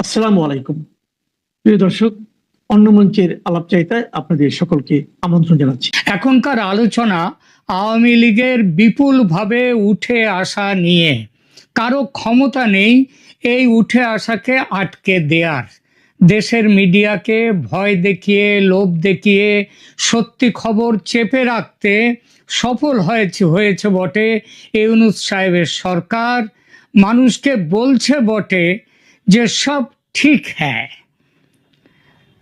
আসসালামু আলাইকুম। প্রিয় দর্শক, অন্য মঞ্চের আলাপচারিতায় আপনাদের সকলকে আমন্ত্রণ জানাচ্ছি। এখনকার আলোচনা আওয়ামী লীগের বিপুলভাবে উঠে আসা নিয়ে। কারো ক্ষমতা নেই এই উঠে আসাকে আটকে দেয়ার। দেশের মিডিয়াকে ভয় দেখিয়ে, লোভ দেখিয়ে সত্যি খবর চেপে রাখতে সফল হয়েছে বটে ইউনূস সাহেবের সরকার। মানুষকে বলছে বটে যে সব ঠিক হ্যাঁ।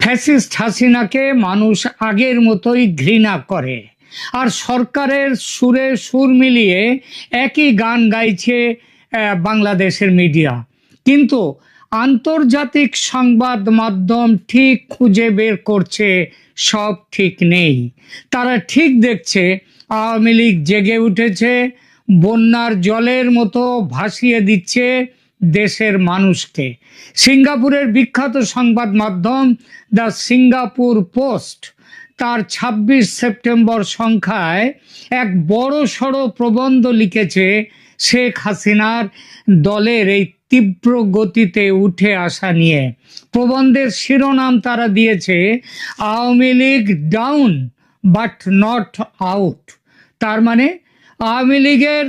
ফ্যাসিস্ট হাসিনাকে মানুষ আগের মতোই ঘৃণা করে, আর সরকারের সুরে সুর মিলিয়ে একই গান গাইছে বাংলাদেশের মিডিয়া। কিন্তু আন্তর্জাতিক সংবাদ মাধ্যম ঠিক খুঁজে বের করছে সব ঠিক নেই। তারা ঠিক দেখছে আওয়ামী লীগ জেগে উঠেছে, বন্যার জলের মতো ভাসিয়ে দিচ্ছে দেশের মানুষকে। সিঙ্গাপুরের বিখ্যাত সংবাদ মাধ্যম দ্য সিঙ্গাপুর পোস্ট তার ২৬ সেপ্টেম্বর সংখ্যায় এক বড় সড়ো প্রবন্ধ লিখেছে শেখ হাসিনার দলের এই তীব্র গতিতে উঠে আসা নিয়ে। প্রবন্ধের শিরোনাম তারা দিয়েছে Awami League down but not out. তার মানে আওয়ামী লীগের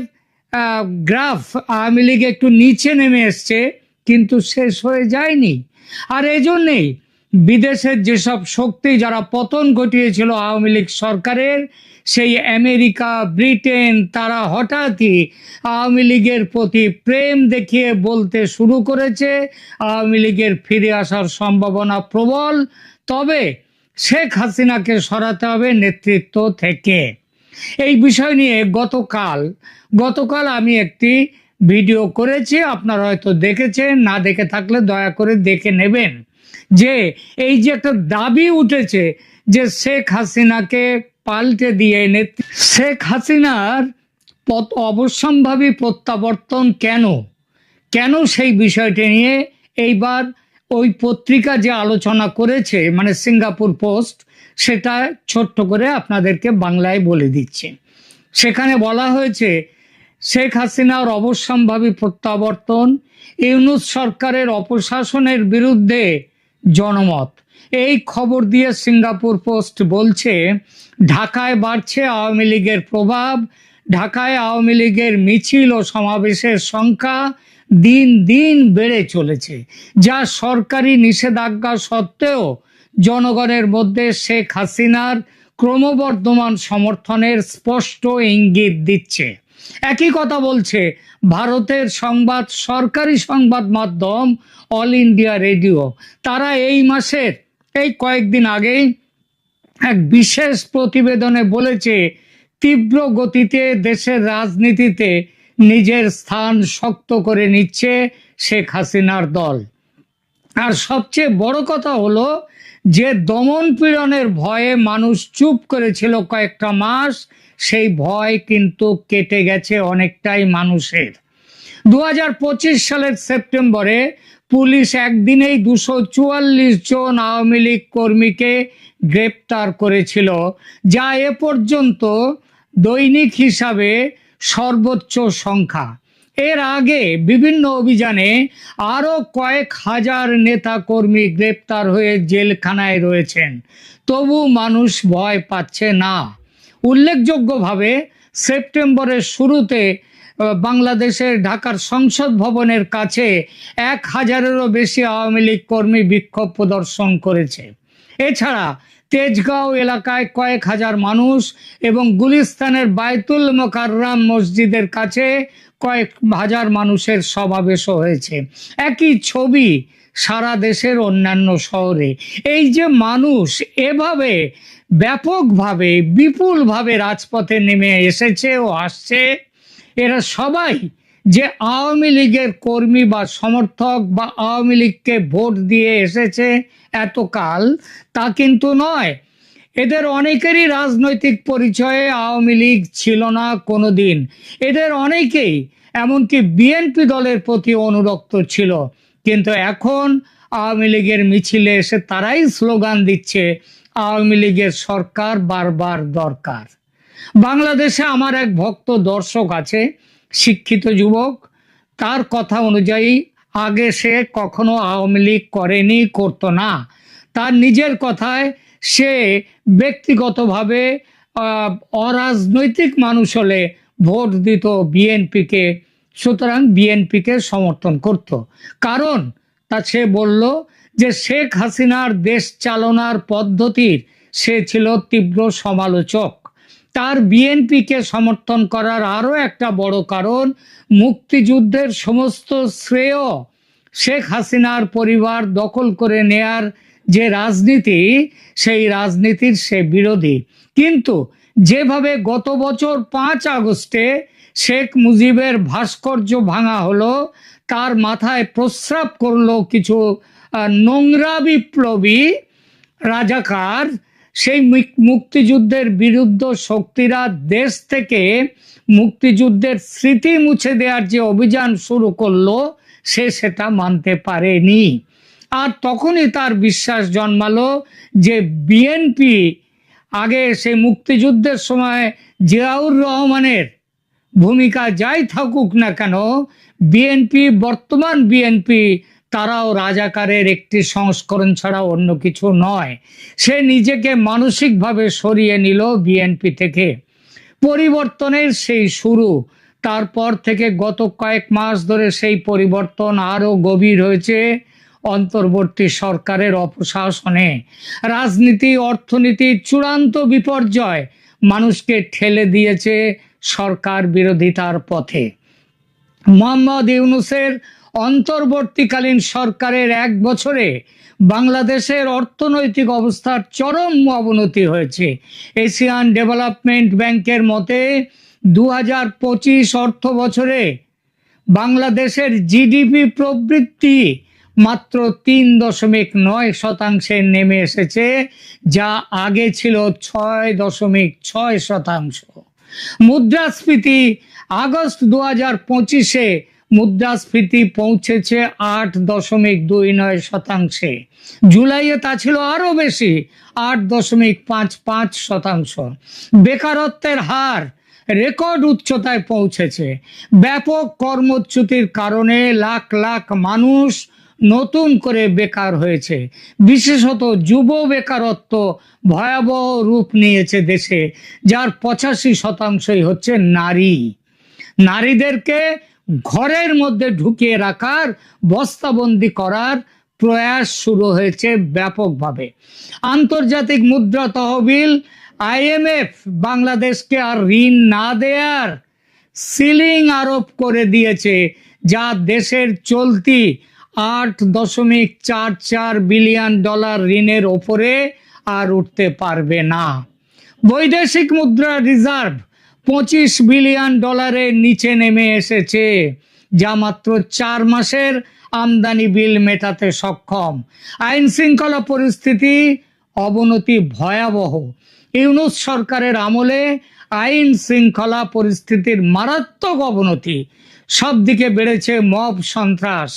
গ্রাফ, আওয়ামী লীগ একটু নিচে নেমে এসছে কিন্তু শেষ হয়ে যায়নি। আর এই জন্যেই বিদেশের যেসব শক্তি যারা পতন ঘটিয়েছিল আওয়ামী লীগ সরকারের, সেই আমেরিকা, ব্রিটেন, তারা হঠাৎই আওয়ামী লীগের প্রতি প্রেম দেখিয়ে বলতে শুরু করেছে আওয়ামী লীগের ফিরে আসার সম্ভাবনা প্রবল, তবে শেখ হাসিনাকে সরাতে হবে নেতৃত্ব থেকে। এই বিষয় নিয়ে গতকাল আমি একটি ভিডিও করেছি, আপনারা হয়তো দেখেছেন, না দেখে থাকলে দয়া করে দেখে নেবেন। যে এই যে একটা দাবি উঠেছে যে শেখ হাসিনাকে পাল্টে দিয়ে শেখ হাসিনার অবশ্যম্ভাবী প্রত্যাবর্তন কেন সেই বিষয়টি নিয়ে এইবার ওই পত্রিকা যে আলোচনা করেছে, মানে সিঙ্গাপুর পোস্ট, সেটা ছোট্ট করে আপনাদেরকে বাংলায় বলে দিচ্ছে। সেখানে বলা হয়েছে শেখ হাসিনার অবশ্যম্ভাবী প্রত্যাবর্তন, ইউনূস সরকারের অপশাসনের বিরুদ্ধে জনমত। এই খবর দিয়ে সিঙ্গাপুর পোস্ট বলছে ঢাকায় বাড়ছে আওয়ামী লীগের প্রভাব, ঢাকায় আওয়ামী লীগের মিছিল ও সমাবেশের সংখ্যা দিন দিন বেড়ে চলেছে, যা সরকারি নিষেধাজ্ঞা সত্ত্বেও জনগণের মধ্যে শেখ হাসিনার ক্রমবর্ধমান সমর্থনের স্পষ্ট ইঙ্গিত দিচ্ছে। একই কথা বলছে ভারতের সরকারি সংবাদ মাধ্যম অল ইন্ডিয়া রেডিও। তারা এই কয়েকদিন আগেই এক বিশেষ প্রতিবেদনে বলেছে তীব্র গতিতে দেশের রাজনীতিতে নিজের স্থান শক্ত করে নিচ্ছে শেখ হাসিনার দল। আর সবচেয়ে বড় কথা হলো যে দমন পীড়নের ভয়ে মানুষ চুপ করেছিল কয়েকটা মাস, সেই ভয় কিন্তু কেটে গেছে অনেকটাই মানুষের। ২০২৫ সালের সেপ্টেম্বরে পুলিশ একদিনেই ২৪৪ জন আওয়ামী লীগ কর্মীকে গ্রেপ্তার করেছিল, যা এ পর্যন্ত দৈনিক হিসাবে সর্বোচ্চ সংখ্যা। এর আগে বিভিন্ন অভিযানে আরো কয়েক হাজার নেতা কর্মী গ্রেপ্তার হয়ে জেলখানায় রয়েছেন, তবু মানুষ ভয় পাচ্ছে না। উল্লেখযোগ্যভাবে সেপ্টেম্বরের শুরুতে বাংলাদেশের ঢাকার সংসদ ভবনের কাছে ১,০০০-এরও বেশি আওয়ামী লীগ কর্মী বিক্ষোভ প্রদর্শন করেছে। এছাড়া তেজগাঁও এলাকায় কয়েক হাজার মানুষ এবং গুলিস্তানের বায়তুল মোকাররম মসজিদের কাছে কয়েক হাজার মানুষের সমাবেশও হয়েছে। একই ছবি সারা দেশের অন্যান্য শহরে। এই যে মানুষ এভাবে ব্যাপকভাবে বিপুলভাবে রাজপথে নেমে এসেছে ও আসছে, এরা সবাই যে আওয়ামী লীগের কর্মী বা সমর্থক বা আওয়ামী লীগকে ভোট দিয়ে এসেছে এতকাল, তা কিন্তু নয়। এদের অনেকেরই রাজনৈতিক পরিচয়ে আওয়ামী লীগ ছিল না কোনোদিন। এদের অনেকেই এমনকি বিএনপি দলের প্রতি অনুরক্ত ছিল, কিন্তু এখন আওয়ামী লীগের মিছিলে এসে তারাই স্লোগান দিচ্ছে আওয়ামী লীগের সরকার বারবার দরকার। বাংলাদেশে আমার এক ভক্ত দর্শক আছে, শিক্ষিত যুবক। তার কথা অনুযায়ী আগে সে কখনো আওয়ামী লীগ করেনি, করতো না। তার নিজের কথায় সে ব্যক্তিগতভাবে অরাজনৈতিক মানুষ হলে ভোট দিত বিএনপিকে, সুতরাং বিএনপিকে সমর্থন করত। কারণ তা সে বলল যে শেখ হাসিনার দেশ চালনার পদ্ধতির সে ছিল তীব্র সমালোচক। তার বিএনপিকে সমর্থন করার আরো একটা বড় কারণ, মুক্তিযুদ্ধের সমস্ত শ্রেয় শেখ হাসিনার পরিবার দখল করে নেয়ার যে রাজনীতি, সেই রাজনীতির সে বিরোধী। কিন্তু যেভাবে গত বছর 5 আগস্টে শেখ মুজিবের ভাস্কর্য ভাঙা হলো, তার মাথায় প্রস্রাব করলো কিছু নোংরা বিপ্লবী রাজাকার, সেই মুক্তিযুদ্ধের বিরুদ্ধ শক্তিরা দেশ থেকে মুক্তিযুদ্ধের স্মৃতি মুছে দেওয়ার যে অভিযান শুরু করলো, সে সেটা মানতে পারেনি। আর তখনই তার বিশ্বাস জন্মালো যে বিএনপি, আগে সেই মুক্তিযুদ্ধের সময় জিয়াউর রহমানের ভূমিকা যাই থাকুক না কেন, বিএনপি, বর্তমান বিএনপি, তারাও রাজাকারের একটি সংস্করণ ছাড়া অন্য কিছু নয়। সে নিজেকে মানসিকভাবে সরিয়ে নিল বিএনপি থেকে। পরিবর্তনের সেই শুরু, তারপর থেকে গত কয়েক মাস ধরে সেই পরিবর্তন আরো গভীর হয়েছে অন্তর্বর্তী সরকারের অপশাসনে। রাজনীতি, অর্থনীতির চূড়ান্ত বিপর্যয় মানুষকে ঠেলে দিয়েছে সরকার বিরোধিতার পথে। মোহাম্মদ ইউনূসের অন্তর্বর্তীকালীন সরকারের 1 বছরে বাংলাদেশের অর্থনৈতিক অবস্থার চরম অবনতি হয়েছে। এশিয়ান ডেভেলপমেন্ট ব্যাংকের মতে 2025 অর্থ বছরে বাংলাদেশের জিডিপি প্রবৃদ্ধি মাত্র 3.9% নেমে এসেছে, যা আগে ছিল 6.6%। মুদ্রাস্ফীতি আগস্ট 2025-এ মুদ্রাস্ফীতি পৌঁছেছে 8.29%। জুলাইয়ে তা ছিল আরো বেশি, 8.55%। বেকারত্বের হার রেকর্ড উচ্চতায় পৌঁছেছে। ব্যাপক কর্মচ্যুতির কারণে লাখ লাখ মানুষ নতুন করে বেকার হয়েছে। বিশেষত যুব বেকারত্ব ভয়াবহ রূপ নিয়েছে দেশে, যার 85%ই হচ্ছে নারী। নারীদেরকে ঘরের মধ্যে ঢুকিয়ে রাখার, বস্তাবন্দি করার প্রয়াস শুরু হয়েছে ব্যাপকভাবে। আন্তর্জাতিক মুদ্রা তহবিল IMF বাংলাদেশকে আর ঋণ না দেয়ার সিলিং আরোপ করে দিয়েছে, যা দেশের চলতি $8.44 বিলিয়ন ঋণের ওপরে আর উঠতে পারবে না। বৈদেশিক মুদ্রা রিজার্ভ $25 বিলিয়ন নিচে নেমে এসেছে, যা মাত্র 4 মাসের আমদানি বিল মেটাতে সক্ষম। আইন শৃঙ্খলা পরিস্থিতি অবনতি ভয়াবহ। ইউনূস সরকারের আমলে আইন শৃঙ্খলা পরিস্থিতির মারাত্মক অবনতি। সব দিকে বেড়েছে মব সন্ত্রাস।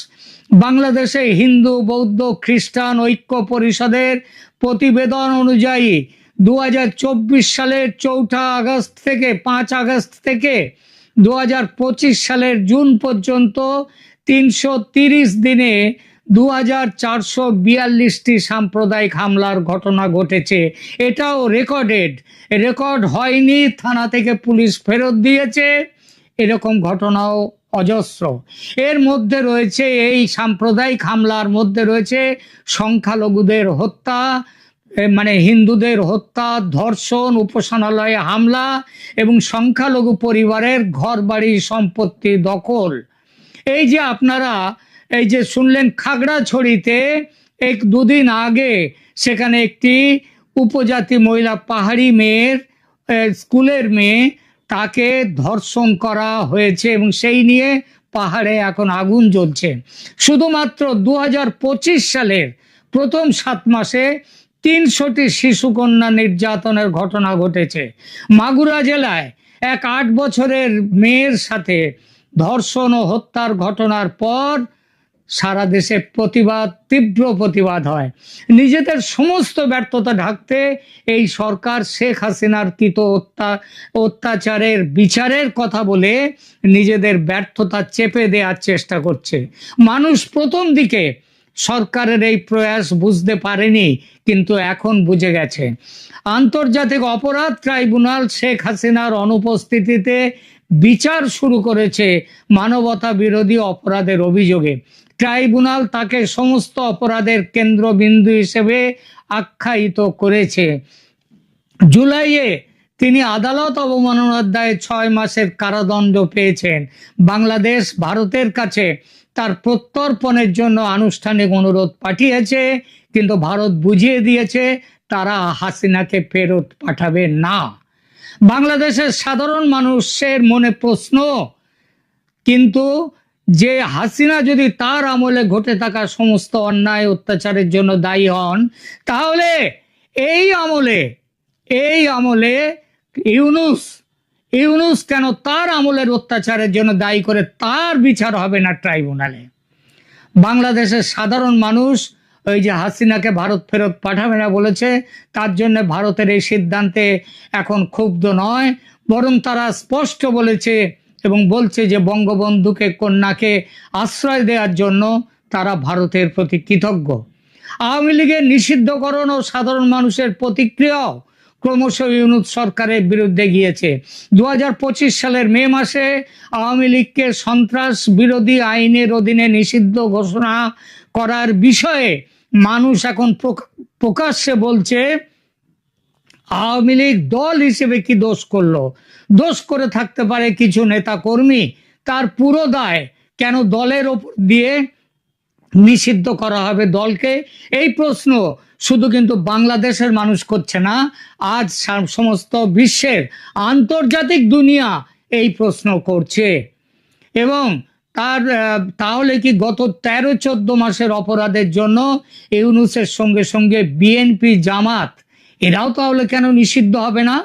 বাংলাদেশে হিন্দু, বৌদ্ধ, খ্রিস্টান ঐক্য পরিষদের প্রতিবেদন অনুযায়ী 2024 সালের 4 আগস্ট থেকে 5 আগস্ট থেকে 2025 সালের জুন পর্যন্ত 330 দিনে 2442টি সাম্প্রদায়িক হামলার ঘটনা ঘটেছে। এটাও রেকর্ড হয়নি, থানা থেকে পুলিশ ফেরত দিয়েছে, এরকম ঘটনাও অজস্র। এর মধ্যে রয়েছে, এই সাম্প্রদায়িক হামলার মধ্যে রয়েছে সংখ্যালঘুদের হত্যা, মানে হিন্দুদের হত্যা, ধর্ষণ, উপাসনালয়ে হামলা এবং সংখ্যালঘু পরিবারের ঘরবাড়ি সম্পত্তি দখল। এই যে আপনারা এই যে শুনলেন খাগড়াছড়িতে 1-2 দিন আগে সেখানে একটি উপজাতি মহিলা, পাহাড়ি মেয়ের, স্কুলের মেয়ে, তাকে ধর্ষণ করা হয়েছে এবং সেই নিয়ে পাহাড়ে এখন আগুন জ্বলছে। শুধুমাত্র 2025 সালের প্রথম 7 মাসে 300টি শিশুকন্যা নির্যাতনের ঘটনা ঘটেছে। মাগুরা জেলায় এক 8 বছরের মেয়ের সাথে ধর্ষণ ও হত্যার ঘটনার পর সারা দেশে প্রতিবাদ, তীব্র প্রতিবাদ হয়। নিজেদের সমস্ত ব্যর্থতা ঢাকতে এই সরকার শেখ হাসিনার কৃত অত্যাচারের বিচারের কথা বলে নিজেদের ব্যর্থতা চেপে দেওয়ার চেষ্টা করছে। মানুষ প্রথম দিকে সরকারের এই প্রয়াস বুঝতে পারেনি, কিন্তু এখন বুঝে গেছে। আন্তর্জাতিক অপরাধ ট্রাইব্যুনাল শেখ হাসিনার অনুপস্থিতিতে বিচার শুরু করেছে মানবতা বিরোধী অপরাধের অভিযোগে। ট্রাইব্যুনাল তাকে সমস্ত অপরাধের কেন্দ্রবিন্দু হিসেবে আখ্যায়িত করেছে। জুলাইয়ে তিনি আদালত অবমাননার দায়ে 6 মাসের কারাদণ্ড পেয়েছেন। বাংলাদেশ ভারতের কাছে তার প্রত্যর্পণের জন্য আনুষ্ঠানিক অনুরোধ পাঠিয়েছে, কিন্তু ভারত বুঝিয়ে দিয়েছে তারা হাসিনাকে ফেরত পাঠাবে না। বাংলাদেশের সাধারণ মানুষের মনে প্রশ্ন, কিন্তু যে হাসিনা যদি তার আমলে ঘটে থাকা সমস্ত অন্যায় অত্যাচারের জন্য দায়ী হন, তাহলে এই আমলে ইউনূস কেন তার আমলের অত্যাচারের জন্য দায়ী করে তার বিচার হবে না ট্রাইব্যুনালে? বাংলাদেশের সাধারণ মানুষ ওই যে হাসিনাকে ভারত ফেরত পাঠাবে না বলেছে, তার জন্য ভারতের এই সিদ্ধান্তে এখন ক্ষুব্ধ নয়, বরং তারা স্পষ্ট বলেছে এবং বলছে যে বঙ্গবন্ধুকে কন্যাকে আশ্রয় দেওয়ার জন্য তারা ভারতের প্রতি কৃতজ্ঞ। আওয়ামী লীগের নিষিদ্ধকরণ ও সাধারণ মানুষের প্রতিক্রিয়াও ক্রমশ ইউনূস সরকারের বিরুদ্ধে গিয়েছে। 2025 সালের মে মাসে আওয়ামী লীগকে সন্ত্রাস বিরোধী আইনের অধীনে নিষিদ্ধ ঘোষণা করার বিষয়ে মানুষ এখন প্রকাশ্যে বলছে, আওয়ামী লীগ দল হিসেবে কি দোষ করলো? দোষ করে থাকতে পারে কিছু নেতা কর্মী, তার পুরো দায় কেন দলের ওপর দিয়ে নিষিদ্ধ করা হবে দলকে? এই প্রশ্ন শুধু কিন্তু বাংলাদেশের মানুষ করছে না, আজ সমস্ত বিশ্বের আন্তর্জাতিক দুনিয়া এই প্রশ্ন করছে। এবং তাহলে কি গত 13-14 মাসের অপরাধের জন্য ইউনূসের সঙ্গে সঙ্গে বিএনপি, জামাত এরাও তাহলে কেন নিষিদ্ধ হবে না?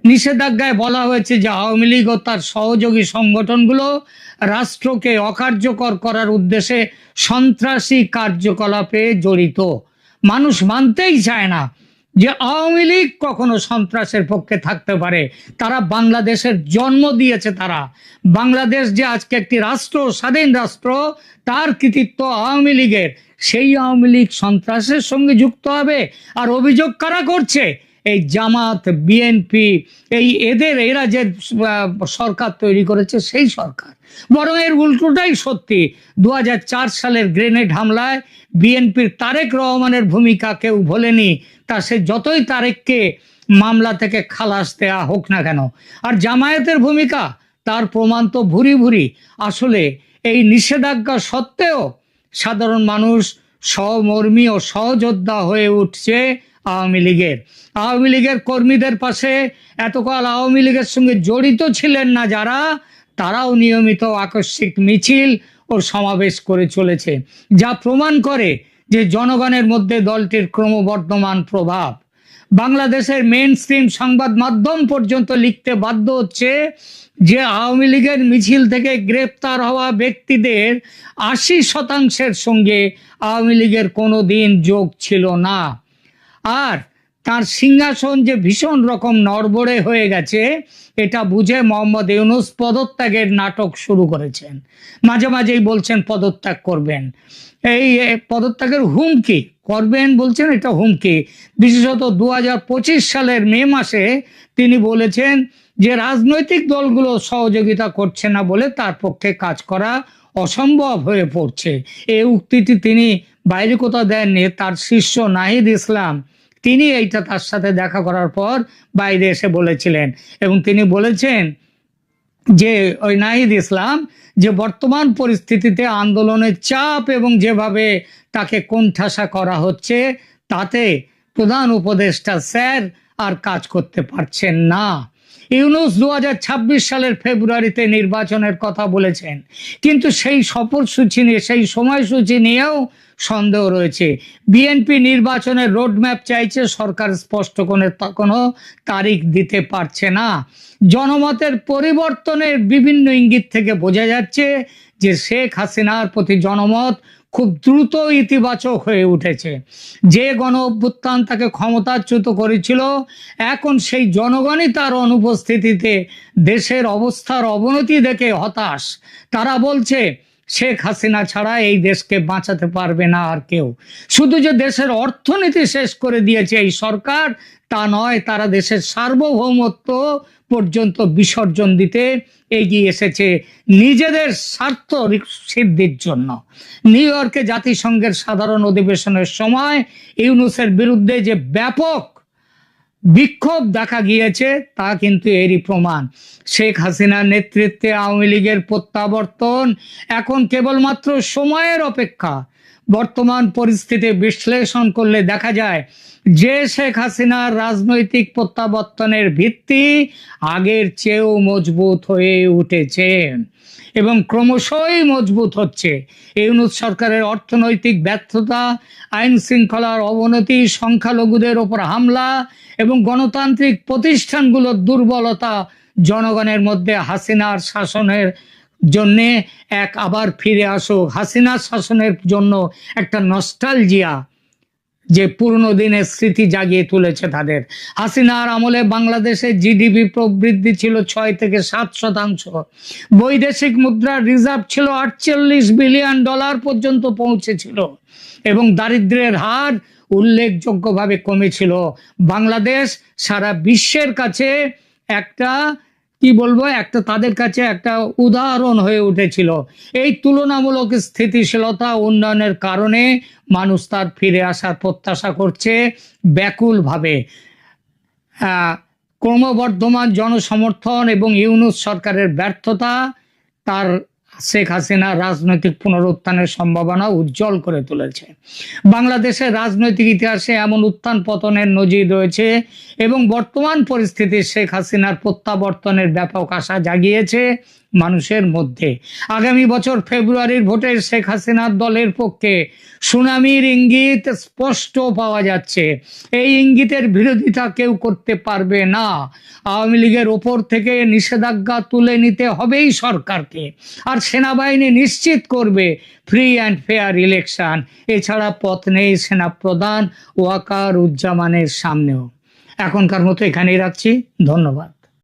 নিষেধাজ্ঞায় বলা হয়েছে যে আওয়ামী লীগ ও তার সহযোগী সংগঠনগুলো রাষ্ট্রকে অকার্যকর করার উদ্দেশ্যে সন্ত্রাসী কার্যকলাপে জড়িত। মানুষ মানতেই চায় না যে আওয়ামী লীগ কখনো সন্ত্রাসের পক্ষে থাকতে পারে। তারা বাংলাদেশের জন্ম দিয়েছে। তারা বাংলাদেশ যে আজকে একটি রাষ্ট্র, স্বাধীন রাষ্ট্র, তার কৃতিত্ব আওয়ামী লীগের। সেই আওয়ামী লীগ সন্ত্রাসের সঙ্গে যুক্ত হবে? আর অভিযোগ কারা করছে? এই জামাত, বিএনপি, এরা যে সরকার তৈরি করেছে সেই সরকার। বরং এর উল্টোটাই সত্যি। 2004 সালের গ্রেনেড হামলায় বিএনপির তারেক রহমানের ভূমিকা কেউ ভোলেনি, তা সে যতই তারেককে মামলা থেকে খালাস দেয়া হোক না কেন। আর জামায়াতের ভূমিকা, তার প্রমাণ তো ভুরি ভুরি। আসলে এই নিষেধাজ্ঞা সত্ত্বেও সাধারণ মানুষ সহমর্মী ও সহযোদ্ধা হয়ে উঠছে আওয়ামী লীগের কর্মীদের পাশে। এতকাল আওয়ামী লীগের সঙ্গে জড়িত ছিলেন না যারা, তারাও নিয়মিত আকস্মিক মিছিল ও সমাবেশ করে চলেছে, যা প্রমাণ করে যে জনগণের মধ্যে দলটির ক্রমবর্ধমান প্রভাব। বাংলাদেশের মেইন স্ট্রিম সংবাদ মাধ্যম পর্যন্ত লিখতে বাধ্য হচ্ছে যে আওয়ামী লীগের মিছিল থেকে গ্রেপ্তার হওয়া ব্যক্তিদের 80% সঙ্গে আওয়ামী লীগের কোনো দিন যোগ ছিল না। আর তার সিংহাসন যে ভীষণ রকম নড়বড়ে হয়ে গেছে, এটা বুঝে মোহাম্মদ ইউনূস পদত্যাগের নাটক শুরু করেছেন। মাঝে মাঝেই বলছেন পদত্যাগ করবেন, এই পদত্যাগের হুমকি করবেন বলছেন, এটা হুমকি। বিশেষত 2025 সালের মে মাসে তিনি বলেছেন যে রাজনৈতিক দলগুলো সহযোগিতা করছে না বলে তার পক্ষে কাজ করা অসম্ভব হয়ে পড়ছে। এই উক্তিটি তিনি বাইরে কোথাও দেননি, তার শিষ্য নাহিদ ইসলাম তিনি এইটা তার সাথে দেখা করার পর বাইরে এসে বলেছিলেন। এবং তিনি বলেছেন যে ওই নাহিদ ইসলাম যে বর্তমান পরিস্থিতিতে আন্দোলনের চাপ এবং যেভাবে তাকে কোণঠাসা করা হচ্ছে, তাতে প্রধান উপদেষ্টা স্যার আর কাজ করতে পারছেন না। ইউনূস 2026 সালের ফেব্রুয়ারিতে নির্বাচনের কথা বলেছেন, কিন্তু সেই সফরসূচি নিয়ে, সেই সময়সূচি নিয়েও সন্দেহ রয়েছে। বিএনপি নির্বাচনের রোডম্যাপ চাইছে, সরকার স্পষ্ট কোনো তারিখ দিতে পারছে না। জনমতের পরিবর্তনের বিভিন্ন ইঙ্গিত থেকে বোঝা যাচ্ছে যে শেখ হাসিনার প্রতি জনমত খুব দ্রুত ইতিবাচক হয়ে উঠেছে। যে গণ অভ্যুত্থান তাকে ক্ষমতাচ্যুত করেছিল, এখন সেই জনগণই তার অনুপস্থিতিতে দেশের অবস্থার অবনতি দেখে হতাশ। তারা বলছে শেখ হাসিনা ছাড়া এই দেশকে বাঁচাতে পারবে না আর কেউ। শুধু যে দেশের অর্থনীতি শেষ করে দিয়েছে এই সরকার তা নয়, তারা দেশের সার্বভৌমত্ব পর্যন্ত বিসর্জন দিতে এগিয়ে এসেছে নিজেদের স্বার্থ সিদ্ধির জন্য। নিউ ইয়র্কে জাতিসংঘের সাধারণ অধিবেশনের সময় ইউনূসের বিরুদ্ধে যে ব্যাপক বিক্ষোভ দেখা গিয়েছে তা কিন্তু এরই প্রমাণ। শেখ হাসিনার নেতৃত্বে আওয়ামী লীগের প্রত্যাবর্তন এখন কেবলমাত্র সময়ের অপেক্ষা। বর্তমান পরিস্থিতি বিশ্লেষণ করলে দেখা যায় যে শেখ হাসিনার রাজনৈতিক প্রত্যাবর্তনের ভিত্তি আগের চেয়েও মজবুত হয়ে উঠেছে এবং ক্রমশই মজবুত হচ্ছে। ইউনূস সরকারের অর্থনৈতিক ব্যর্থতা, আইন শৃঙ্খলার অবনতি, সংখ্যালঘুদের ওপর হামলা এবং গণতান্ত্রিক প্রতিষ্ঠানগুলোর দুর্বলতা জনগণের মধ্যে হাসিনার শাসনের জন্য আবার ফিরে আসুক, হাসিনার শাসনের জন্য একটা নস্টালজিয়া, যে পুরনো দিনের স্মৃতি জাগিয়ে তুলেছে তাদের। হাসিনার আমলে বাংলাদেশের জিডিপি প্রবৃদ্ধি ছিল 6 থেকে 7%, বৈদেশিক মুদ্রার রিজার্ভ ছিল $48 বিলিয়ন পর্যন্ত পৌঁছেছিল এবং দারিদ্র্যের হার উল্লেখযোগ্যভাবে কমেছিল। বাংলাদেশ সারা বিশ্বের কাছে একটা তাদের কাছে একটা উদাহরণ হয়ে উঠেছিল। এই তুলনামূলক স্থিতিশীলতা উন্নয়নের কারণে মানুষ তার ফিরে আসার প্রত্যাশা করছে ব্যাকুলভাবে। ক্রমবর্ধমান জনসমর্থন এবং ইউনূস সরকারের ব্যর্থতা তার শেখ হাসিনার রাজনৈতিক পুনরুত্থানের সম্ভাবনা উজ্জ্বল করে তুলেছে। বাংলাদেশের রাজনৈতিক ইতিহাসে এমন উত্থান পতনের নজির রয়েছে এবং বর্তমান পরিস্থিতি শেখ হাসিনার প্রত্যাবর্তনের ব্যাপক আশা জাগিয়েছে মানুষের মধ্যে। আগামী বছর ফেব্রুয়ারির ভোটে শেখ হাসিনার দলের পক্ষে সুনামির ইঙ্গিত স্পষ্ট পাওয়া যাচ্ছে। এই ইঙ্গিতের বিরোধিতা কেউ করতে পারবে না। আওয়ামী লীগের ওপর থেকে নিষেধাজ্ঞা তুলে নিতে হবেই সরকারকে, আর সেনাবাহিনী নিশ্চিত করবে ফ্রি অ্যান্ড ফেয়ার ইলেকশন। এছাড়া পথ নেই সেনাপ্রধান ওয়াকার উজ্জামানের সামনেও। এখনকার মতো এখানেই রাখছি, ধন্যবাদ।